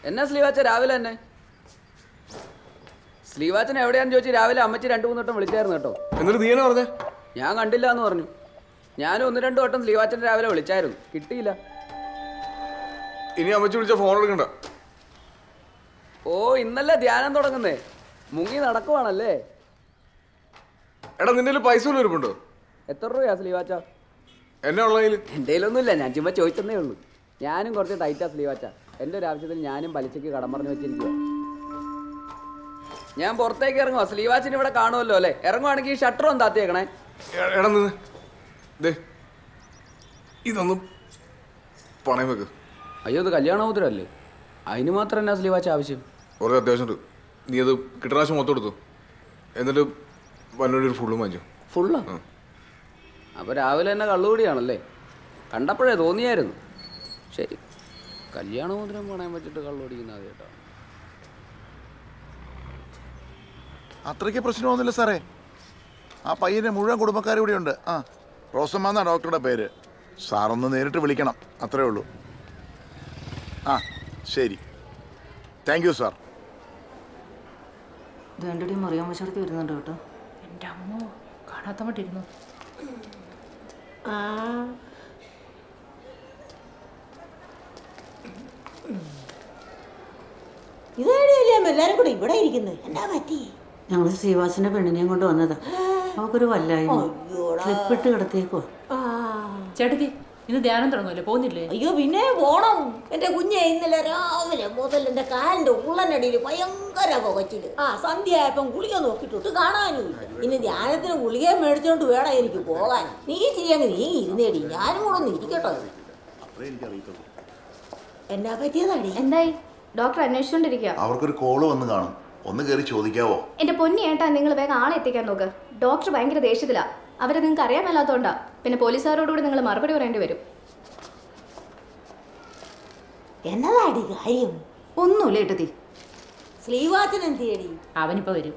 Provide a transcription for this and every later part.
എന്നാ സ്ലീവാച്ച രാവിലെ തന്നെ? സ്ലീവാച്ചൻ എവിടെയാന്ന് ചോദിച്ചു രാവിലെ അമ്മച്ചി 2-3 വട്ടം വിളിച്ചായിരുന്നു കേട്ടോ. എന്നിട്ട് നീ പറഞ്ഞേ? ഞാൻ കണ്ടില്ല എന്ന് പറഞ്ഞു. ഞാനും 1-2 വട്ടം സ്ലീവാച്ചൻ രാവിലെ വിളിച്ചായിരുന്നു, കിട്ടിയില്ല. ഇനി അമ്മച്ചി വിളിച്ച ഫോൺ എടുക്കണ്ട. ഓ, ഇന്നല്ലേ ധ്യാനം തുടങ്ങുന്നേ, മുങ്ങി നടക്കുവാണല്ലേ? എടാ നിന്റെ പൈസ വല്ലതും ഇരിപ്പുണ്ടോ? എത്ര രൂപയാ സ്ലീവാച്ച? എന്നെ ഉള്ളതിൽ എൻ്റെ കയ്യിലൊന്നുമില്ല, ഞാൻ ചുമ്മാ ചോദിച്ചെന്നേ ഉള്ളൂ. ഞാനും കുറച്ച് ടൈറ്റാ സ്ലീവാച്ച. എൻ്റെ ഒരു ആവശ്യത്തിന് ഞാനും പലിശയ്ക്ക് കടം പറഞ്ഞു വെച്ചിരിക്കുക. ഞാൻ പുറത്തേക്ക് ഇറങ്ങുവാ, സ്ലീവാച്ചിന് ഇവിടെ കാണുമല്ലോ അല്ലേ? ഇറങ്ങുവാണെങ്കിൽ ഈ ഷട്ടർ ഒന്ന് താത്തിയേക്കണേ. എടാ നിന്ന് ദേ ഇതൊന്നും പണയം വെക്ക്. അയ്യോ, ഇത് കല്യാണമോതിരല്ലേ, അതിന് മാത്രം എന്നാ സ്ലീവാച്ച ആവശ്യം? കുറേ അത്യാവശ്യമുണ്ട്. നീ അത് കിട്ടണാശം മൊത്തം എടുത്തു, എന്നിട്ട് വന്നൊരു ഫുള്ളും വാങ്ങിച്ചു. ഫുള്ളാ? അപ്പോൾ രാവിലെ തന്നെ കള്ളുകൂടിയാണല്ലേ? കണ്ടപ്പോഴേ തോന്നിയായിരുന്നു. ശരി, കല്യാണമോതിരം പണയം വെച്ചിട്ട് കള്ളുപിടിക്കുന്ന കേട്ടോ. അത്രയ്ക്ക് പ്രശ്നമൊന്നുമില്ല സാറേ. ആ പയ്യൻ്റെ മുഴുവൻ കുടുംബക്കാരും ഇവിടെ ഉണ്ട്. ആ, റോസമ്മ എന്നാണ് ഡോക്ടറുടെ പേര്. സാറൊന്ന് നേരിട്ട് വിളിക്കണം, അത്രേ ഉള്ളൂ. ആ ശരി, താങ്ക് യു സാർ. വേണ്ടടി മറിയാൻ വശത്ത് വരുന്നുണ്ട് കേട്ടോ. എൻ്റെ അമ്മോ, കാണാത്ത മട്ടിരുന്നു. ഇതേടിയല്ലേ എല്ലാരും കൂടെ ഇവിടെ ഇരിക്കുന്നത്? എന്നാ പറ്റി? ഞങ്ങൾ ശ്രീവാസിന്റെ പെണ്ണിനെയും കൊണ്ട് വന്നതാ. അവക്കൊരു വല്ലായ്മ, ക്ലിപ്പിട്ട് കിടത്തിയേക്കോ. ചേട്ടത്തി, ഇന്ന് ധ്യാനം തുടങ്ങുമല്ലേ, പോകുന്നില്ലേ? അയ്യോ പിന്നെ പോണം. എന്റെ കുഞ്ഞെ ഇന്നലെ രാവിലെ മുതൽ എന്റെ കാലിന്റെ ഉള്ളനടിയിൽ ഭയങ്കര പുകച്ചില്. സന്ധ്യയായപ്പം ഗുളിക നോക്കിട്ടൊട്ട് കാണാനുമില്ല. ഇനി ധ്യാനത്തിന് ഗുളിക മേടിച്ചോണ്ട് വേണം എനിക്ക് പോകാൻ. നീ ചെയ്യങ്ങ് നീ ഇരുന്നേടി, ഞാനും കൂടെ ഒന്ന് ഇരിക്കട്ടോ. എന്നാ പറ്റിയതാടി? എന്തായി? ഡോക്ടർ അന്വേഷിച്ചോണ്ടിരിക്കുക. അവർക്കൊരു കോള് വന്ന് കാണും, ഒന്ന് കയറി ചോദിക്കാവോ? എന്റെ പൊന്നി ഏട്ടാ, നിങ്ങൾ വേഗം ആളെ എത്തിക്കാൻ നോക്ക്. ഡോക്ടർ ഭയങ്കര ദേഷ്യത്തിലാ. അവരെ നിങ്ങൾക്ക് അറിയാൻ മേലാത്തോണ്ടാ. പിന്നെ പോലീസുകാരോടുകൂടി നിങ്ങൾ മറുപടി പറയേണ്ടി വരും. എന്നതാടി കാര്യം? ഒന്നുമില്ല ഏട്ടത്തി. ശ്രീവാച്ചൻ എന്തിയടി? അവനിപ്പോ വരും.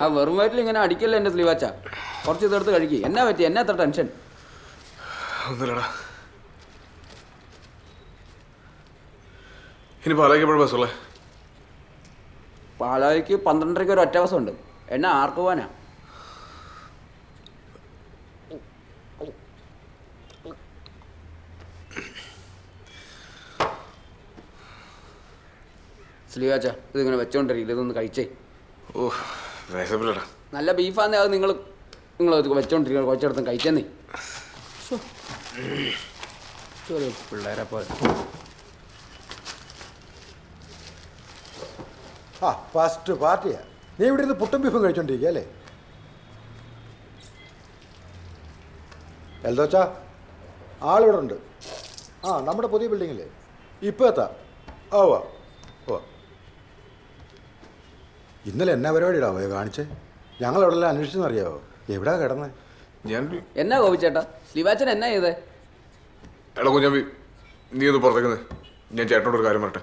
ആ വെറും വയറ്റിൽ ഇങ്ങനെ അടിക്കല്ലേ എൻ്റെ സ്ലീവാച്ച. കുറച്ച് ഇതെടുത്ത് കഴിക്കുക. എന്നാ പറ്റി? എന്നാ അത്ര ടെൻഷൻ? ഒന്നുമില്ലടാ. ഇനി പാലായിക്കപ്പോഴും ബസ്സുള്ളേ? പാലായിക്ക് 12:30 ഒരു ഒറ്റ ബസ് ഉണ്ട്. എന്നാ ആർക്ക് പോവാനാ? സ്ലീവാച്ച, ഇതിങ്ങനെ വെച്ചോണ്ടിരിക്കില്ല, ഇതൊന്ന് കഴിച്ചേ. ഓ വിശപ്പില്ലടാ. നല്ല ബീഫാന്നേ, അത് നിങ്ങൾ വെച്ചോണ്ടിരിക്കുക. കുറച്ചെടുത്തും കഴിച്ചെന്നേ. പിള്ളേരെ പോലെ. ആ ഫസ്റ്റ് പാർട്ടിയാ. നീ ഇവിടെ നിന്ന് പുട്ടും ബീഫും കഴിച്ചോണ്ടിരിക്കുക അല്ലേ? എൽദോച്ചാ, ആളിവിടെ ഉണ്ട്. ആ, നമ്മുടെ പുതിയ ബിൽഡിങ്ങില്ലേ? ഇപ്പോൾ എത്താം. ഓ ഓ, ഇന്നലെ എന്നാ പരിപാടിയിടാ പോയോ കാണിച്ചേ? ഞങ്ങളെവിടെല്ലാം അന്വേഷിച്ചെന്നറിയാവോ? എവിടാ കിടന്നേ? ഞാൻ എന്നാ കോപിച്ചേട്ടാ, സ്ലീവാച്ചൻ എന്നാ ചെയ്തേ? എടാ കുഞ്ഞാമ്പി, നീ ഒന്ന് പുറത്തേക്കുന്നത്. ഞാൻ ചേട്ടനോടൊരു കാര്യം പറട്ടെ.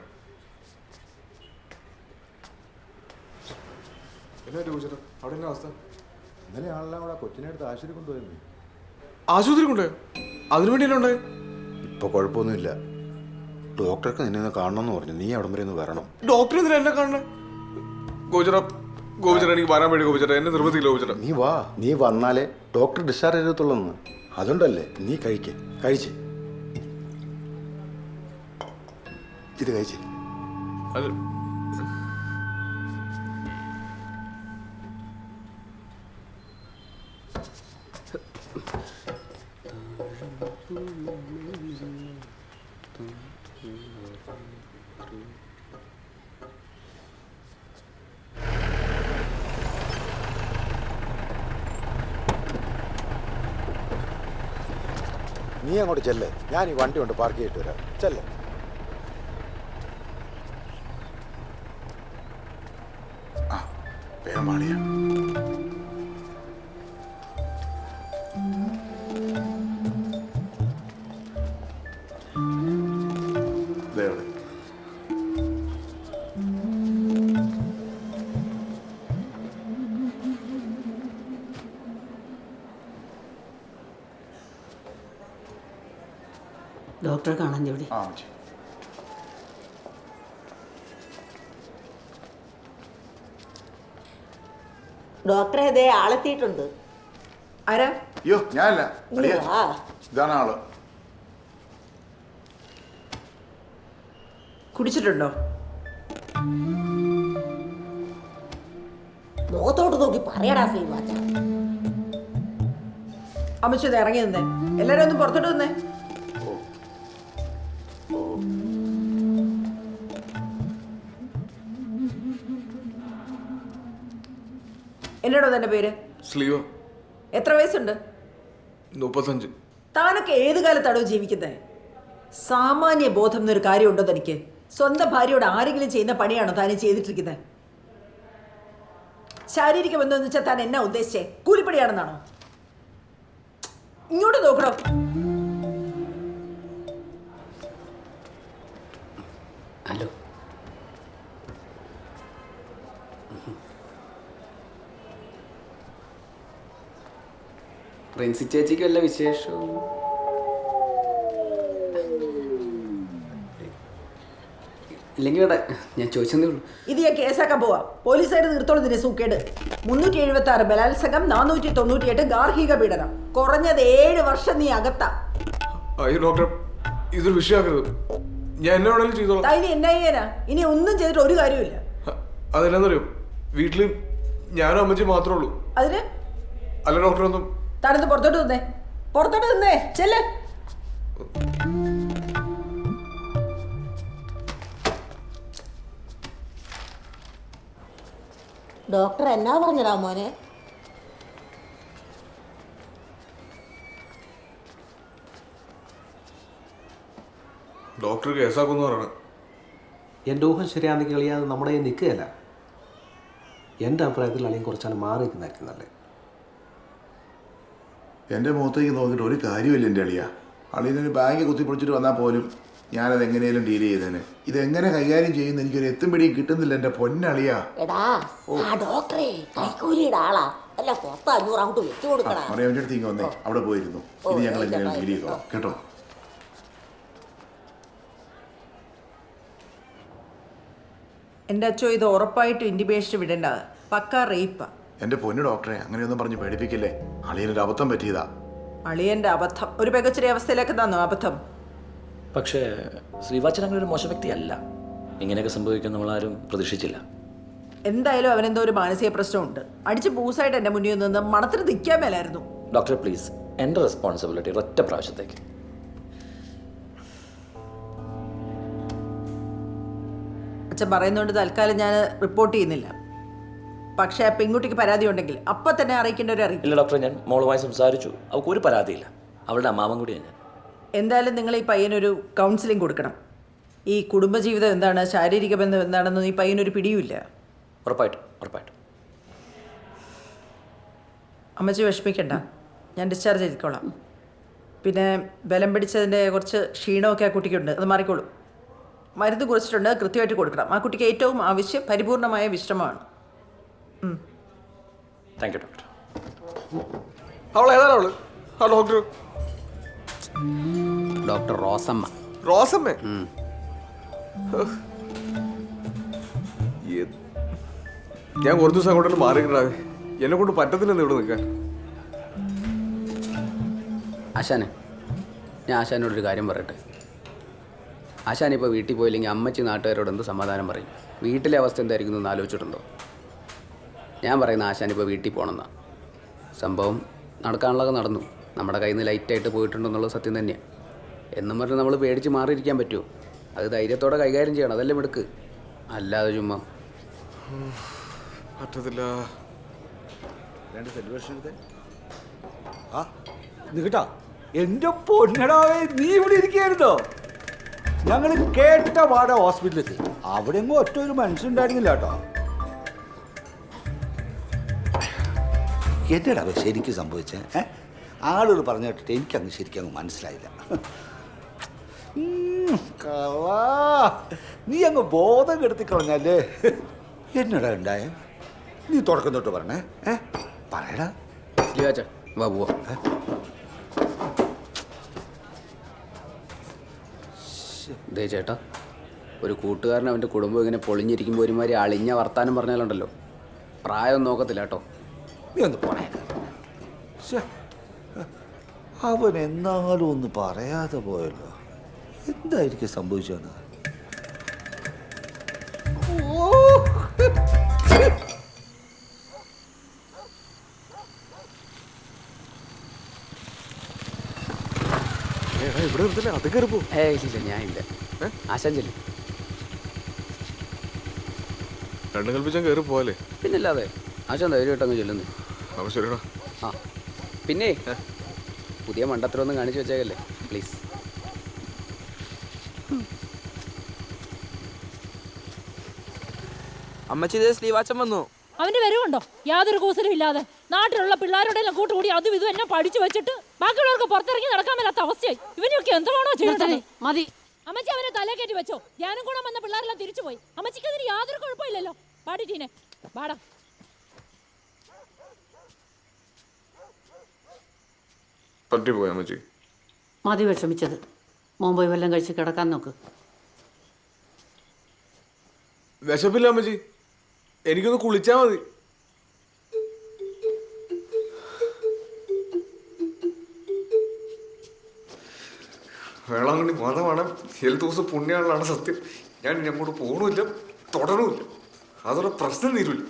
അവിടെ എന്നാ അവസ്ഥ? ഇന്നലെ ആളെല്ലാം കൂടെ കൊച്ചിനെ എടുത്ത് ആശുപത്രി കൊണ്ടുപോയിരുന്നു. ആശുപത്രി കൊണ്ടുപോയോ? അതിനു വേണ്ടിയല്ലേ ഉണ്ടായി? ഇപ്പോൾ കുഴപ്പമൊന്നുമില്ല. ഡോക്ടർക്ക് നിന്നെ ഒന്ന് കാണണമെന്ന് പറഞ്ഞു. നീ അവിടം വരെ ഒന്ന് വരണം. ഡോക്ടർ എന്തിനാ എന്നെ കാണണേ? ഗോപിച്ചേട്ടാ എനിക്ക് വരാൻ വേണ്ടി. ഗോപിച്ചേട്ടാ എന്നെ നിർബന്ധിക്കില്ല. ഗോപിച്ചേട്ടാ നീ വാ. നീ വന്നാലേ ഡോക്ടർ ഡിസ്ചാർജ് ചെയ്യത്തുള്ളൂ. അതുകൊണ്ടല്ലേ നീ കഴിച്ചേ. ഇത് കഴിച്ചേ. അത് നീ അങ്ങോട്ട് ചെല്ലേ. ഞാൻ ഈ വണ്ടി കൊണ്ട് പാർക്ക് ചെയ്തിട്ട് വരാം. ചെല്ലേ. പേമാളിയ ഡോക്ടറെ കാണാൻ ജോലി. ആ ഡോക്ടറെ ഇതേ ആളെത്തിയിട്ടുണ്ട്. ആരാ? അയ്യോ ഞാനല്ല, അളിയ. ആ ഇതാണ് ആള്. കുടിച്ചിട്ടുണ്ടോ? മുഖത്തോട്ട് നോക്കി പറയടാ ശ്രീവാച്ച. അമ്മച്ചത് ഇറങ്ങി നിന്നേ. എല്ലാരും ഒന്ന് പുറത്തോട്ട് നിന്നേ. എന്നോടോ തന്റെ പേര്? സ്ലീവ. എത്ര വയസ്സുണ്ട്? 35. താനൊക്കെ ഏത് കാലത്താണോ ജീവിക്കുന്നത്? സാമാന്യ ബോധം എന്നൊരു കാര്യമുണ്ടോ തനിക്ക്? സ്വന്തം ഭാര്യയോട് ആരെങ്കിലും ചെയ്യുന്ന പണിയാണോ താൻ ചെയ്തിട്ടിരിക്കുന്നത്? ശാരീരിക ബന്ധം എന്ന് വെച്ചാൽ താൻ എന്നാ ഉദ്ദേശിച്ചേ? കൂലിപ്പണിയാണെന്നാണോ? ഇങ്ങോട്ട് നോക്കണോ? ഹലോ. പ്രിൻസി ചേച്ചിക്ക് വല്ല വിശേഷവും? ഇല്ലെങ്കിൽ ഇവിടെ ഞാൻ ചോദിച്ചതേ ഉള്ളൂ. ഇത് ഞാൻ കേസാക്കാൻ പോവാ. പോലീസുകാർ നിർത്തോളം ഇതിനെ സൂക്കേട്. 376 ബലാത്സംഗം, 498 ഗാർഹിക പീഡനം. കുറഞ്ഞത് 7 വർഷം നീ അകത്താ. അയ്യോ ഡോക്ടർ, ഇതൊരു വിഷയമാക്കരുത്. ഞാൻ എന്നെ വേണമെങ്കിലും ചെയ്തോളാം. ഇനി എന്നാ ചെയ്യാനാ? ഇനി ഒന്നും ചെയ്തിട്ട് ഒരു കാര്യമില്ല. അതെന്നാന്നറിയോ, വീട്ടിൽ ഞാനും അമ്മച്ചി മാത്രമേ ഉള്ളൂ. അതിന് അല്ല ഡോക്ടർ, ഒന്നും താനത് പുറത്തോട്ട് നിന്നേ. പുറത്തോട്ട് നിന്നേ. ചെല്ലേ. ഡോക്ടർ എന്നാ പറഞ്ഞടാ മോനെ? ഡോക്ടർ കേസാക്കുമെന്ന് പറയണം. എൻ്റെ ഊഹം ശരിയാണെങ്കിൽ അളിയാതെ നമ്മുടെ കയ്യിൽ നിൽക്കുകയല്ല. എൻ്റെ അഭിപ്രായത്തിൽ അളിയും കുറച്ചാണ് മാറി നിൽക്കുന്നതായിരിക്കും നല്ലത്. എൻ്റെ മുഖത്തേക്ക് നോക്കിയിട്ട് ഒരു കാര്യമില്ല എൻ്റെ അളിയ. അളിയനൊരു ബാങ്ക് കുത്തിപ്പൊളിച്ചിട്ട് വന്നാൽ പോലും ഞാനത് എങ്ങനെയും ഡീൽ ചെയ്തേനെ. ഇതെങ്ങനെ കൈകാര്യം ചെയ്യുന്ന എനിക്കൊരു എത്തും പിടിയും കിട്ടുന്നില്ല എൻ്റെ പൊന്നളിയ. എടാ ആ ഡോക്ടറെ കൈക്കൂലിയുടെ ആളാ. അല്ല 500 അങ്ങോട്ട് വെച്ചു കൊടുക്കണ. മറിയാമ്മൻ്റെ അടുത്ത് ഇങ്ങ് വന്നേ, അവിടെ പോയിരുന്നു. ഇത് ഞങ്ങൾ എങ്ങനെയും ഡീൽ ചെയ്തോളാം കേട്ടോ. എൻ്റെ അച്ഛോ, ഇത് ഉറപ്പായിട്ട് ഇൻഡിബേഷൻ വിടേണ്ട. പക്കാ റേപ്പാ. എൻ്റെ പൊന്നു ഡോക്ടറെ, അങ്ങനെയൊന്നും പറഞ്ഞ് പേടിപ്പിക്കില്ലേ. അളിയനൊരു അബദ്ധം പറ്റിയതാ. അളിയൻ്റെ അബദ്ധം ഒരു മികച്ചൊരു അവസ്ഥയിലേക്ക് തന്നു. അബദ്ധം. പക്ഷേ ശ്രീവാച്ചൻ അങ്ങനെ ഒരു മോശം വ്യക്തിയല്ല. ഇങ്ങനെയൊക്കെ സംഭവിക്കാൻ നമ്മളാരും പ്രതീക്ഷിച്ചില്ല. എന്തായാലും അവനെന്തോ ഒരു മാനസിക പ്രശ്നമുണ്ട്. അടിച്ച് ബൂസായിട്ട് എൻ്റെ മുന്നിൽ നിന്ന് മണത്തിന് നിൽക്കാൻ മേലായിരുന്നു. ഡോക്ടർ പ്ലീസ്, എൻ്റെ റെസ്പോൺസിബിലിറ്റി ഒറ്റ പ്രാവശ്യത്തേക്ക്. അച്ഛൻ പറയുന്നതുകൊണ്ട് തൽക്കാലം ഞാൻ റിപ്പോർട്ട് ചെയ്യുന്നില്ല. പക്ഷേ ആ പെൺകുട്ടിക്ക് പരാതി ഉണ്ടെങ്കിൽ അപ്പം തന്നെ അറിയിക്കേണ്ടവരെ അറിയിക്കും. ഇല്ല ഡോക്ടറെ, ഞാൻ മോളുമായി സംസാരിച്ചു. അവൾക്ക് ഒരു പരാതിയില്ല. അവളുടെ അമ്മാവൻ കൂടിയാണ് ഞാൻ. എന്തായാലും നിങ്ങൾ ഈ പയ്യനൊരു കൗൺസിലിംഗ് കൊടുക്കണം. ഈ കുടുംബജീവിതം എന്താണ്, ശാരീരിക ബന്ധം എന്താണെന്ന് ഈ പയ്യനൊരു പിടിയുമില്ല. ഉറപ്പായിട്ടും ഉറപ്പായിട്ടും. അമ്മച്ചി വിഷമിക്കണ്ട, ഞാൻ ഡിസ്ചാർജ് ചെയ്തിക്കോളാം. പിന്നെ ബലം പിടിച്ചതിൻ്റെ കുറച്ച് ക്ഷീണമൊക്കെ ആ കുട്ടിക്കുണ്ട്, അത് മാറിക്കോളും. മരുന്ന് കുറിച്ചിട്ടുണ്ട്, കൃത്യമായിട്ട് കൊടുക്കണം. ആ കുട്ടിക്ക് ഏറ്റവും ആവശ്യം പരിപൂർണമായ വിശ്രമമാണ്. Thank you doctor. അവൾ ഏതാണ് അവള്? ആ ഡോക്ടർ ഡോക്ടർ റോസമ്മ. റോസമ്മേ? ഞാൻ കുറച്ച് ദിവസം അങ്ങോട്ട് മാറിയിട്ടാവേ. എന്നെ കൊണ്ട് പറ്റത്തില്ലെന്ന് ഇവിടെ നിൽക്കാൻ. ആശാനെ, ഞാൻ ആശാനോടൊരു കാര്യം പറയട്ടെ. ആശാനിപ്പോൾ വീട്ടിൽ പോയില്ലെങ്കിൽ അമ്മച്ചി നാട്ടുകാരോട് എന്ത് സമാധാനം പറയും? വീട്ടിലെ അവസ്ഥ എന്തായിരിക്കും എന്ന് ആലോചിച്ചിട്ടുണ്ടോ? ഞാൻ പറയുന്ന ആശാനിപ്പോൾ വീട്ടിൽ പോകണമെന്നാണ്. സംഭവം നടക്കാനുള്ളത് നടന്നു. നമ്മുടെ കയ്യിൽ നിന്ന് ലൈറ്റായിട്ട് പോയിട്ടുണ്ടെന്നുള്ളത് സത്യം തന്നെയാണ്. എന്നും പറഞ്ഞ് നമ്മൾ പേടിച്ച് മാറിയിരിക്കാൻ പറ്റുമോ? അത് ധൈര്യത്തോടെ കൈകാര്യം ചെയ്യണം, അതല്ലേ മിടുക്ക്. അല്ലാതെ ചുമ്മാ പറ്റത്തില്ല. കേട്ടാ എൻ്റെ പൊന്നടാവേ, നീ ഇവിടെ ഇരിക്കുകയായിരുന്നോ? ഞങ്ങൾ കേട്ട പാടെ ഹോസ്പിറ്റലിലെത്തി. അവിടെ എങ്ങും ഒറ്റ ഒരു മനുഷ്യനുണ്ടായിരുന്നില്ല കേട്ടോ. എന്നടാ ശരിക്കും സംഭവിച്ചേ? ആളുകൾ പറഞ്ഞു കേട്ടിട്ട് എനിക്കങ്ങ് ശരിക്കും അങ്ങ് മനസ്സിലായില്ല. കള്ളാ, നീ അങ്ങ് ബോധം കെടുത്തി കളഞ്ഞല്ലേ. എന്നടാ ഉണ്ടായേ? നീ തുടക്കം തൊട്ട് പറഞ്ഞേ. പറയടാ. വാ പോവാ. ദേ ചേട്ടാ, ഒരു കൂട്ടുകാരൻ അവൻ്റെ കുടുംബം ഇങ്ങനെ പൊളിഞ്ഞിരിക്കുമ്പോൾ ഒരുമാതിരി അളിഞ്ഞ വർത്താനം പറഞ്ഞാലുണ്ടല്ലോ, പ്രായം നോക്കത്തില്ല കേട്ടോ. നീ ഒന്ന് പോണേ. ശ്ശെ, അവൻ എന്നാലും ഒന്ന് പറയാതെ പോയല്ലോ. എന്തായിരിക്കും സംഭവിച്ചത്? ഇവിടെ നിർത്തില്ല, അത് കയറിപ്പോ. ഇല്ല ഞാൻ ഇല്ല. ആശാൻ ചെല്ലും. രണ്ടും കൽപ്പിച്ചാൽ കയറി പോവാല്ലേ? പിന്നല്ലാതെ ആശാൻ ധൈര്യമായിട്ടങ്ങ് ചെല്ലുന്നു. അപ്പോൾ ശരിടാ. ആ പിന്നെ പുതിയ മണ്ടത്തിലൊന്നും കാണിച്ചു വെച്ചേക്കല്ലേ പ്ലീസ്. അമ്മച്ചി ഇതേ സ്ലീവാച്ചൻ വന്നു. അവന്റെ വരവുണ്ടോ? യാതൊരു കൂസലും ഇല്ലാതെ നാട്ടിലുള്ള പിള്ളേരോടെല്ലാം കൂട്ടുകൂടി അതും ഇതും എന്നെ പഠിച്ചു വെച്ചിട്ട് ബാക്കിയുള്ളവർക്ക് പുറത്തിറങ്ങി നടക്കാൻ മേലാത്ത അവസ്ഥയായി. ഇവനൊക്കെ എന്താണോ ചെയ്യുന്നത്? മതി. അമ്മച്ചി അവനെ തലേ കയറ്റി വെച്ചോ. ഞാനും കൂടെ വന്ന പിള്ളേരെല്ലാം തിരിച്ചുപോയി. അമ്മച്ചിക്ക് അതിന് യാതൊരു കുഴപ്പമില്ലല്ലോ. പാടിട്ടീനെ പാടാ. പറ്റിപ്പോയി അമ്മച്ചി. മതി വിഷമിച്ചത്. മുമ്പ് വല്ലതും കഴിച്ച് കിടക്കാൻ നോക്ക്. വിശപ്പില്ല അമ്മച്ചി, എനിക്കൊന്ന് കുളിച്ചാ മതി. വേളാങ്കണ്ണി മതമാണ്, 7 ദിവസം പുണ്യാളാണ് സത്യം. ഞാൻ ഇനി അങ്ങോട്ട് പോകണമില്ല, തുടരുമില്ല. അതോടെ പ്രശ്നം തീരുമില്ല.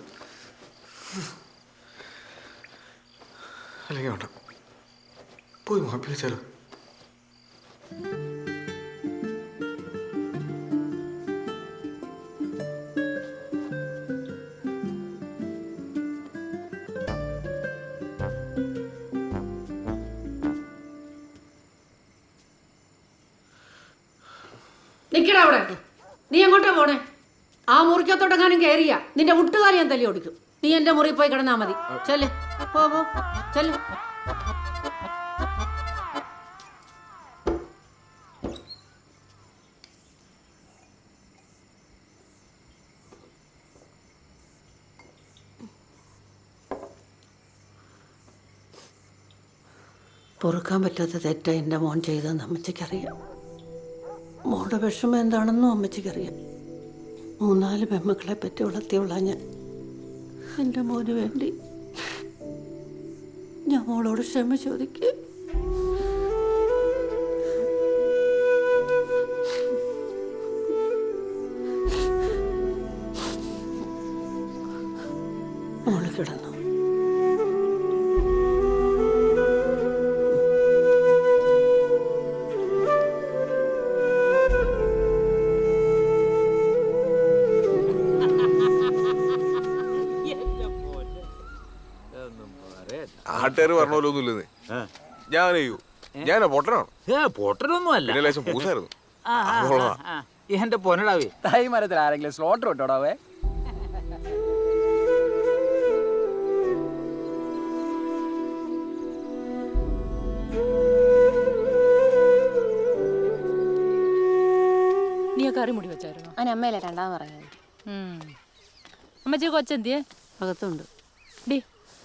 അല്ലെങ്കിൽ വേണ്ട, പോയി മാപ്പി വെച്ചാലോ? നിക്കടാ അവിടെ. നീ എങ്ങോട്ടാ പോണേ? ആ മുറിക്കത്തോട്ടെങ്ങാനും കയറിയാ നിന്റെ മുട്ടുകാലി ഞാൻ തല്ലി ഓടിക്കും. നീ എന്റെ മുറിയിൽ പോയി കിടന്നാ മതി. ചെല്ല്, പോ പോ, ചെല്ല്. പൊറുക്കാൻ പറ്റാത്ത തെറ്റാ എൻ്റെ മോൻ ചെയ്തതെന്ന് അമ്മച്ചിക്കറിയാം. മോളുടെ വിഷമം എന്താണെന്നും അമ്മച്ചിക്കറിയാം. 3-4 പെമ്മക്കളെ പറ്റി വളർത്തിയുള്ള ഞാൻ എൻ്റെ മോന് വേണ്ടി ഞാൻ മോളോട് ക്ഷമ ചോദിക്കുക. മോള് കിടന്നു. നാട്ടുകാർ പറഞ്ഞ പോലെ ഒന്നും ഇല്ലെന്നേ. ഞാൻ ചെയ്യൂ, ഞാൻ പൊട്ടനാണ്. പൊട്ടനൊന്നും അല്ല, പിന്നെ ലേശം പൂസായിരുന്നു. എന്റെ പൊന്നടാവേ. തൈ മരത്തിൽ ആരെങ്കിലും സ്ലോട്ടർ ഇട്ടോടാവേ? നീ കറി മുടി വെച്ചായിരുന്നു? അതിന് അമ്മയല്ലേ രണ്ടാമത് പറഞ്ഞത്. അമ്മച്ചി കൊച്ചെന്തിയെ? അകത്തുണ്ട്. ഡി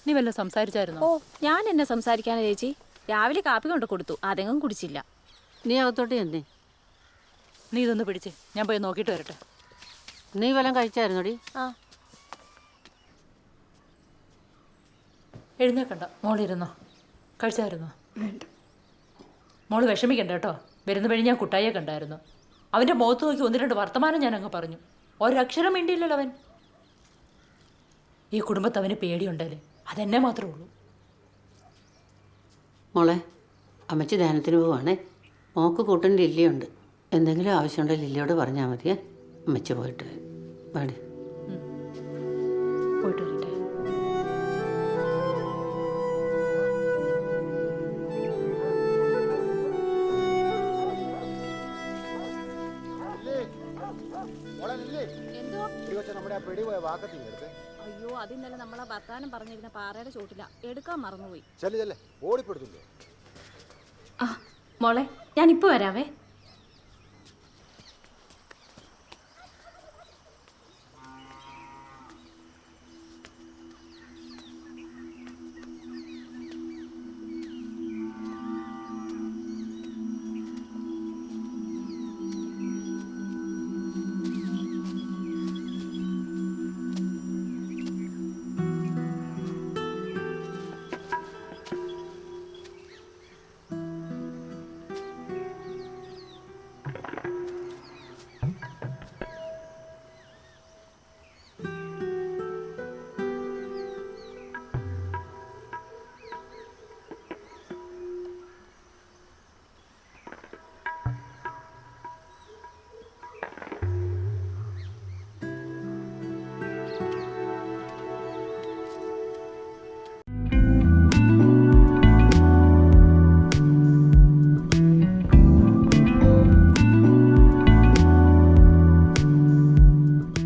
നീ വല്ല സംസാരിച്ചായിരുന്നോ? ഓ, ഞാൻ എന്നെ സംസാരിക്കാനാ ചേച്ചി. രാവിലെ കാപ്പി കൊണ്ട് കൊടുത്തു, അതെങ്ങും കുടിച്ചില്ല. നീ അകത്തോട്ട് എന്തേ? നീ ഇതൊന്ന് പിടിച്ച് ഞാൻ പോയി നോക്കിയിട്ട് വരട്ടെ. നീ വല്ലതും കഴിച്ചായിരുന്നോടി? ആ, എഴുന്നേക്കണ്ട, മോളിരുന്നോ. കഴിച്ചായിരുന്നോ? മോള് വിഷമിക്കണ്ട കേട്ടോ. വരുന്ന വഴി ഞാൻ കുട്ടായിയെ കണ്ടായിരുന്നു. അവൻ്റെ മുഖത്ത് നോക്കി 1-2 വർത്തമാനം ഞാൻ അങ്ങ് പറഞ്ഞു. ഒരക്ഷരം മിണ്ടിയില്ലല്ലോ അവൻ. ഈ കുടുംബത്ത് അവന് പേടിയുണ്ടല്ലേ, അതെന്നെ മാത്രമേ ഉള്ളൂ. മോളെ, അമ്മച്ചി ധ്യാനത്തിന് പോവാണേ. മോക്ക് കൂട്ടൻ ലില്ലിയുണ്ട്. എന്തെങ്കിലും ആവശ്യമുണ്ടോ ലില്ലിയോട് പറഞ്ഞാൽ മതിയേ. അമ്മച്ചി പോയിട്ട് വരും. പാടി പോയിട്ട് വരട്ടെ. അയ്യോ, അതിന്നലെ നമ്മളെ വർത്താനം പറഞ്ഞിരുന്ന പാറയുടെ ചോട്ടില, എടുക്കാൻ മറന്നുപോയി. ചെല്ല് ചെല്ല്, ഓടിപ്പെടുത്തില്ലേ? മോളെ, ഞാൻ ഇപ്പൊ വരാവേ.